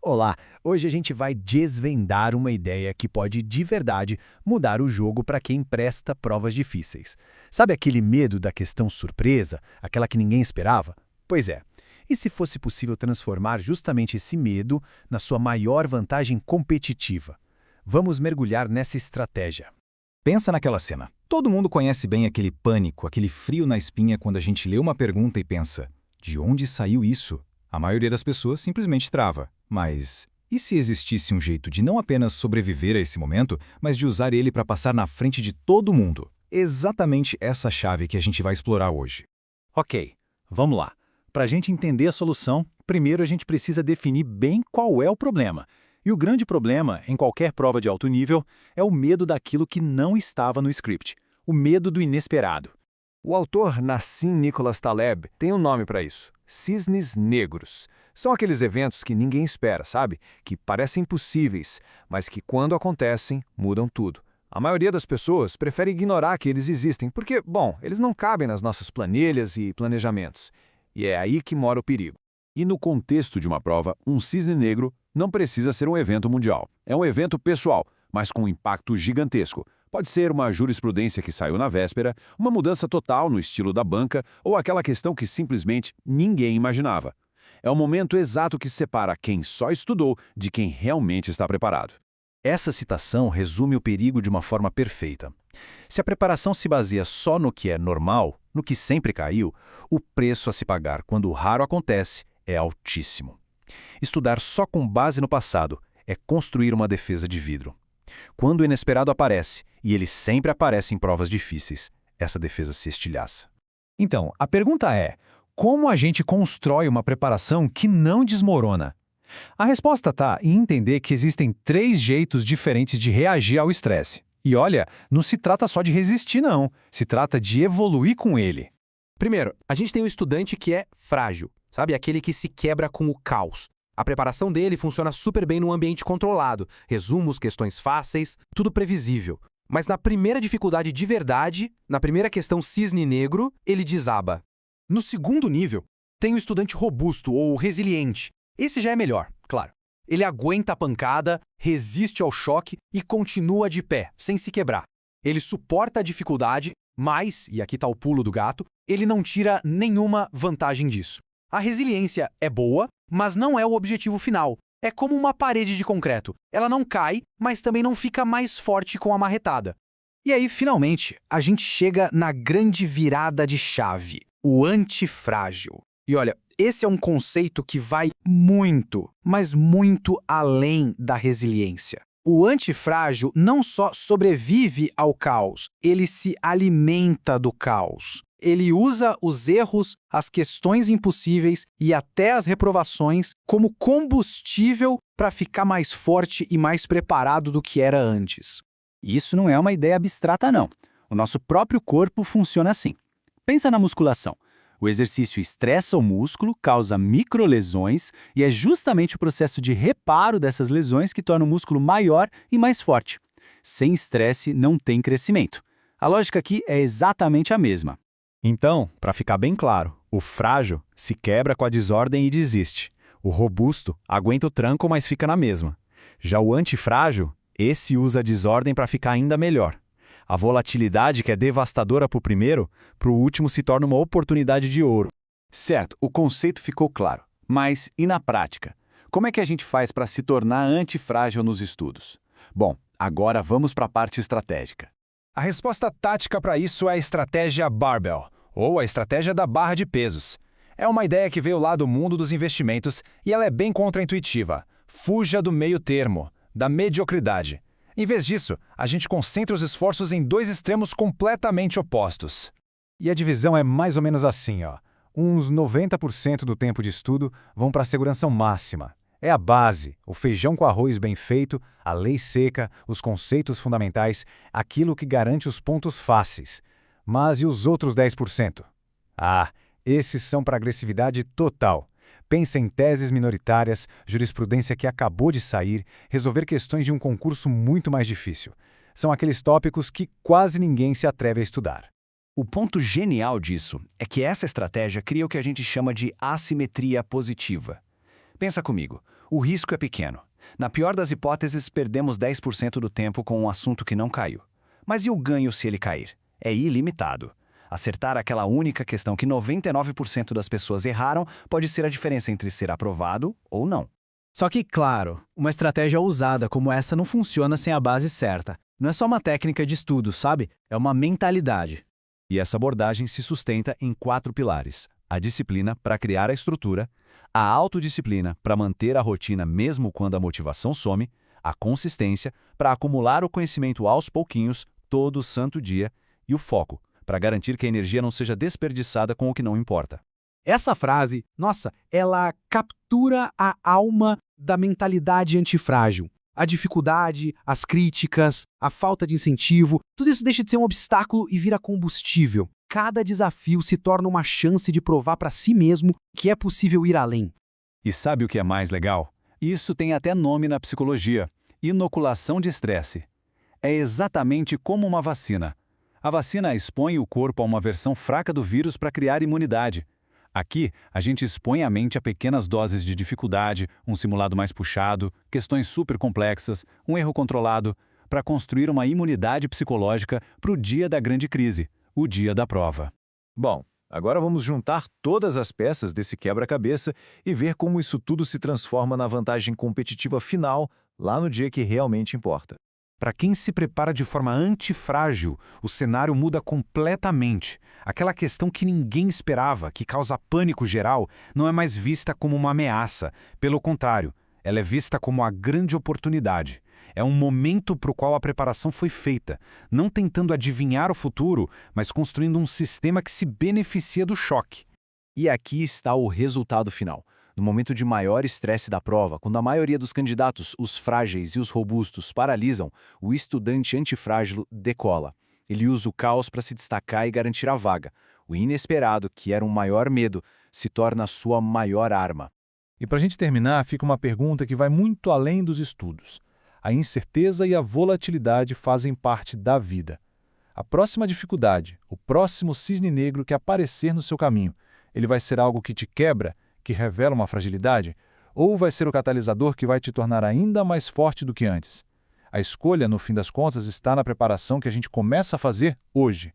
Olá, hoje a gente vai desvendar uma ideia que pode de verdade mudar o jogo para quem presta provas difíceis. Sabe aquele medo da questão surpresa, aquela que ninguém esperava? Pois é. E se fosse possível transformar justamente esse medo na sua maior vantagem competitiva? Vamos mergulhar nessa estratégia. Pensa naquela cena. Todo mundo conhece bem aquele pânico, aquele frio na espinha quando a gente lê uma pergunta e pensa: de onde saiu isso? A maioria das pessoas simplesmente trava. Mas e se existisse um jeito de não apenas sobreviver a esse momento, mas de usar ele para passar na frente de todo mundo? Exatamente essa chave que a gente vai explorar hoje. Ok, vamos lá. Para a gente entender a solução, primeiro a gente precisa definir bem qual é o problema. E o grande problema, em qualquer prova de alto nível, é o medo daquilo que não estava no script. O medo do inesperado. O autor Nassim Nicholas Taleb tem um nome para isso: cisnes negros. São aqueles eventos que ninguém espera, sabe? Que parecem impossíveis, mas que quando acontecem, mudam tudo. A maioria das pessoas prefere ignorar que eles existem porque, bom, eles não cabem nas nossas planilhas e planejamentos. E é aí que mora o perigo. E no contexto de uma prova, um cisne negro não precisa ser um evento mundial. É um evento pessoal, mas com um impacto gigantesco. Pode ser uma jurisprudência que saiu na véspera, uma mudança total no estilo da banca ou aquela questão que simplesmente ninguém imaginava. É o momento exato que separa quem só estudou de quem realmente está preparado. Essa citação resume o perigo de uma forma perfeita. Se a preparação se baseia só no que é normal, no que sempre caiu, o preço a se pagar quando o raro acontece é altíssimo. Estudar só com base no passado é construir uma defesa de vidro. Quando o inesperado aparece, e ele sempre aparece em provas difíceis, essa defesa se estilhaça. Então, a pergunta é: como a gente constrói uma preparação que não desmorona? A resposta está em entender que existem 3 jeitos diferentes de reagir ao estresse. E olha, não se trata só de resistir não, se trata de evoluir com ele. Primeiro, a gente tem um estudante que é frágil, sabe? Aquele que se quebra com o caos. A preparação dele funciona super bem num ambiente controlado, resumos, questões fáceis, tudo previsível. Mas na primeira dificuldade de verdade, na primeira questão cisne negro, ele desaba. No segundo nível, tem o estudante robusto ou resiliente. Esse já é melhor, claro. Ele aguenta a pancada, resiste ao choque e continua de pé, sem se quebrar. Ele suporta a dificuldade, mas, e aqui está o pulo do gato, ele não tira nenhuma vantagem disso. A resiliência é boa, mas não é o objetivo final. É como uma parede de concreto. Ela não cai, mas também não fica mais forte com a marretada. E aí, finalmente, a gente chega na grande virada de chave, o antifrágil. E olha, esse é um conceito que vai muito, mas muito além da resiliência. O antifrágil não só sobrevive ao caos, ele se alimenta do caos. Ele usa os erros, as questões impossíveis e até as reprovações como combustível para ficar mais forte e mais preparado do que era antes. Isso não é uma ideia abstrata, não. O nosso próprio corpo funciona assim. Pensa na musculação. O exercício estressa o músculo, causa microlesões e é justamente o processo de reparo dessas lesões que torna o músculo maior e mais forte. Sem estresse não tem crescimento. A lógica aqui é exatamente a mesma. Então, para ficar bem claro, o frágil se quebra com a desordem e desiste. O robusto aguenta o tranco, mas fica na mesma. Já o antifrágil, esse usa a desordem para ficar ainda melhor. A volatilidade que é devastadora para o primeiro, para o último se torna uma oportunidade de ouro. Certo, o conceito ficou claro. Mas e na prática? Como é que a gente faz para se tornar antifrágil nos estudos? Bom, agora vamos para a parte estratégica. A resposta tática para isso é a estratégia Barbell, ou a estratégia da barra de pesos. É uma ideia que veio lá do mundo dos investimentos e ela é bem contraintuitiva. Fuja do meio termo, da mediocridade. Em vez disso, a gente concentra os esforços em 2 extremos completamente opostos. E a divisão é mais ou menos assim, ó. Uns 90% do tempo de estudo vão para a segurança máxima. É a base, o feijão com arroz bem feito, a lei seca, os conceitos fundamentais, aquilo que garante os pontos fáceis. Mas e os outros 10%? Ah, esses são para agressividade total. Pensa em teses minoritárias, jurisprudência que acabou de sair, resolver questões de um concurso muito mais difícil. São aqueles tópicos que quase ninguém se atreve a estudar. O ponto genial disso é que essa estratégia cria o que a gente chama de assimetria positiva. Pensa comigo, O risco é pequeno. Na pior das hipóteses, perdemos 10% do tempo com um assunto que não caiu. Mas e o ganho se ele cair? É ilimitado. Acertar aquela única questão que 99% das pessoas erraram pode ser a diferença entre ser aprovado ou não. Só que, claro, uma estratégia ousada como essa não funciona sem a base certa. Não é só uma técnica de estudo, sabe? É uma mentalidade. E essa abordagem se sustenta em 4 pilares: a disciplina para criar a estrutura, a autodisciplina para manter a rotina mesmo quando a motivação some, a consistência para acumular o conhecimento aos pouquinhos, todo santo dia, e o foco para garantir que a energia não seja desperdiçada com o que não importa. Essa frase, nossa, ela captura a alma da mentalidade antifrágil. A dificuldade, as críticas, a falta de incentivo, tudo isso deixa de ser um obstáculo e vira combustível. Cada desafio se torna uma chance de provar para si mesmo que é possível ir além. E sabe o que é mais legal? Isso tem até nome na psicologia: inoculação de estresse. É exatamente como uma vacina. A vacina expõe o corpo a uma versão fraca do vírus para criar imunidade. Aqui, a gente expõe a mente a pequenas doses de dificuldade, um simulado mais puxado, questões super complexas, um erro controlado, para construir uma imunidade psicológica para o dia da grande crise, o dia da prova. Bom, agora vamos juntar todas as peças desse quebra-cabeça e ver como isso tudo se transforma na vantagem competitiva final, lá no dia que realmente importa. Para quem se prepara de forma antifrágil, o cenário muda completamente. Aquela questão que ninguém esperava, que causa pânico geral, não é mais vista como uma ameaça. Pelo contrário, ela é vista como a grande oportunidade. É um momento para o qual a preparação foi feita, não tentando adivinhar o futuro, mas construindo um sistema que se beneficia do choque. E aqui está o resultado final. No momento de maior estresse da prova, quando a maioria dos candidatos, os frágeis e os robustos, paralisam, o estudante antifrágil decola. Ele usa o caos para se destacar e garantir a vaga. O inesperado, que era um maior medo, se torna a sua maior arma. E para a gente terminar, fica uma pergunta que vai muito além dos estudos. A incerteza e a volatilidade fazem parte da vida. A próxima dificuldade, o próximo cisne negro que aparecer no seu caminho, ele vai ser algo que te quebra, que revela uma fragilidade, ou vai ser o catalisador que vai te tornar ainda mais forte do que antes? A escolha, no fim das contas, está na preparação que a gente começa a fazer hoje.